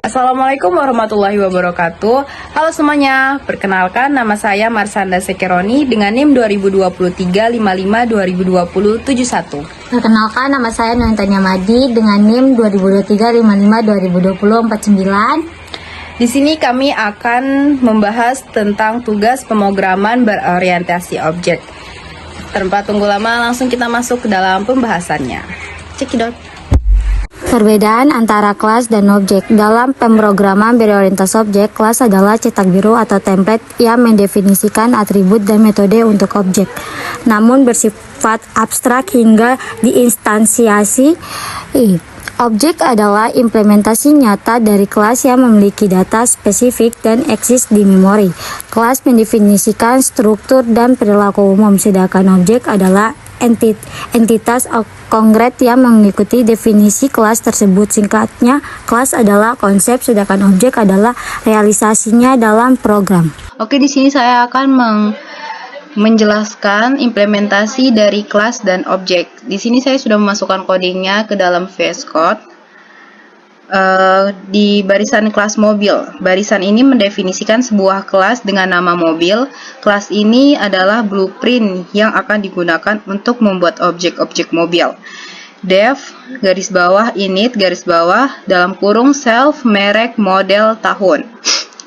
Assalamualaikum warahmatullahi wabarakatuh. Halo semuanya, perkenalkan nama saya Marsanda Sekeroni dengan NIM 202355202071. Perkenalkan, nama saya Nantanya Madi dengan NIM 202355202049. Di sini kami akan membahas tentang tugas pemrograman berorientasi objek. Tanpa tunggu lama, langsung kita masuk ke dalam pembahasannya. Cekidot. Perbedaan antara kelas dan objek. Dalam pemrograman berorientasi objek, kelas adalah cetak biru atau template yang mendefinisikan atribut dan metode untuk objek, namun bersifat abstrak hingga diinstansiasi. Objek adalah implementasi nyata dari kelas yang memiliki data spesifik dan eksis di memori. Kelas mendefinisikan struktur dan perilaku umum, sedangkan objek adalah entitas konkret yang mengikuti definisi kelas tersebut. Singkatnya, kelas adalah konsep, sedangkan objek adalah realisasinya dalam program. Oke, di sini saya akan menjelaskan implementasi dari kelas dan objek. Di sini saya sudah memasukkan codingnya ke dalam VS Code. Di barisan kelas mobil. Barisan ini mendefinisikan sebuah kelas dengan nama mobil. Kelas ini adalah blueprint yang akan digunakan untuk membuat objek-objek mobil. Def garis bawah init garis bawah dalam kurung self merek model tahun.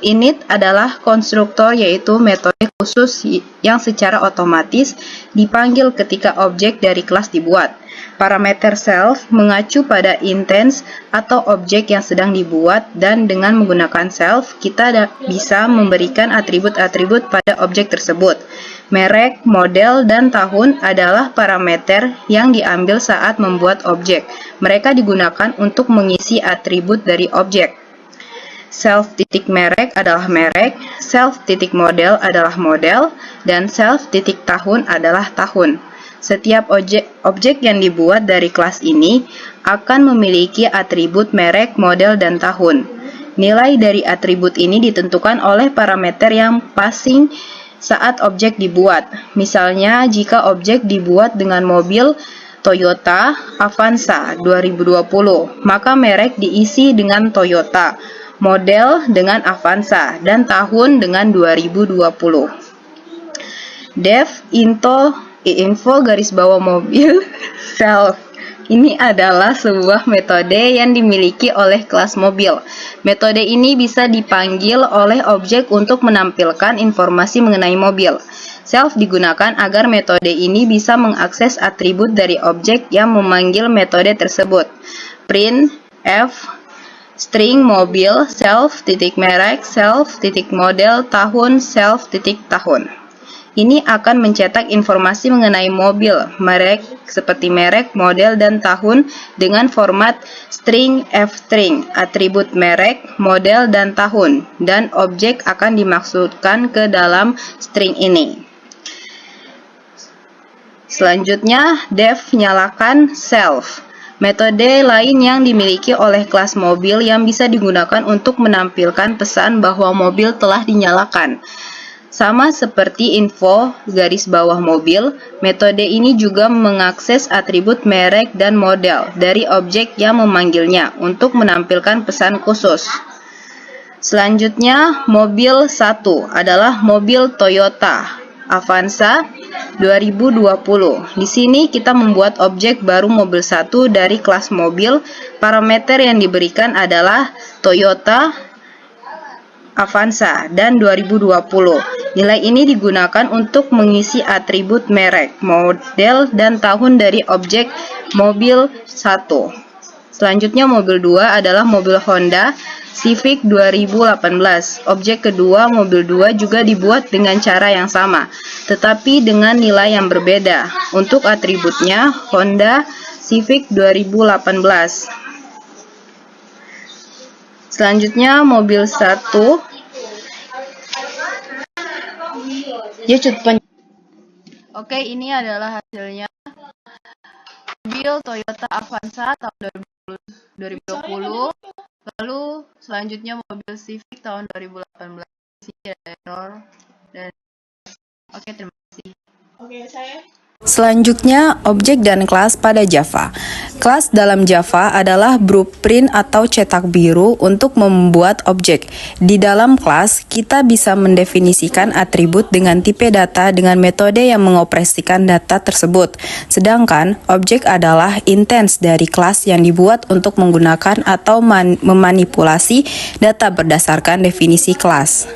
Init adalah konstruktor, yaitu metode khusus yang secara otomatis dipanggil ketika objek dari kelas dibuat. Parameter self mengacu pada instance atau objek yang sedang dibuat, dan dengan menggunakan self kita bisa memberikan atribut-atribut pada objek tersebut. Merek, model, dan tahun adalah parameter yang diambil saat membuat objek. Mereka digunakan untuk mengisi atribut dari objek. Self-merek adalah merek, self-model adalah model, dan self-tahun adalah tahun. Setiap objek yang dibuat dari kelas ini akan memiliki atribut merek, model, dan tahun. Nilai dari atribut ini ditentukan oleh parameter yang passing saat objek dibuat. Misalnya, jika objek dibuat dengan mobil Toyota Avanza 2020, maka merek diisi dengan Toyota, model dengan Avanza, dan tahun dengan 2020. Def info garis bawah mobil self. Ini adalah sebuah metode yang dimiliki oleh kelas mobil. Metode ini bisa dipanggil oleh objek untuk menampilkan informasi mengenai mobil. Self digunakan agar metode ini bisa mengakses atribut dari objek yang memanggil metode tersebut. Print f string mobil self.merek self.model tahun self.tahun. Ini akan mencetak informasi mengenai mobil, merek seperti merek, model, dan tahun dengan format string f-string, atribut merek, model, dan tahun, dan objek akan dimasukkan ke dalam string ini. Selanjutnya, def nyalakan self. Metode lain yang dimiliki oleh kelas mobil yang bisa digunakan untuk menampilkan pesan bahwa mobil telah dinyalakan. Sama seperti info garis bawah mobil, metode ini juga mengakses atribut merek dan model dari objek yang memanggilnya untuk menampilkan pesan khusus. Selanjutnya, mobil 1 adalah mobil Toyota Avanza 2020. Di sini kita membuat objek baru mobil 1 dari kelas mobil. Parameter yang diberikan adalah Toyota Avanza dan 2020. Nilai ini digunakan untuk mengisi atribut merek, model, dan tahun dari objek mobil 1. Selanjutnya, mobil 2 adalah mobil Honda Civic 2018. Objek kedua, mobil 2 juga dibuat dengan cara yang sama, tetapi dengan nilai yang berbeda. Untuk atributnya, Honda Civic 2018. Selanjutnya, mobil 1. Oke, ini adalah hasilnya. Mobil Toyota Avanza tahun 2020. Lalu selanjutnya mobil Civic tahun 2018. Ini ada error. Oke, terima kasih. Selanjutnya, objek dan kelas pada Java. Kelas dalam Java adalah blueprint atau cetak biru untuk membuat objek. Di dalam kelas, kita bisa mendefinisikan atribut dengan tipe data dengan metode yang mengoperasikan data tersebut. Sedangkan, objek adalah instance dari kelas yang dibuat untuk menggunakan atau memanipulasi data berdasarkan definisi kelas.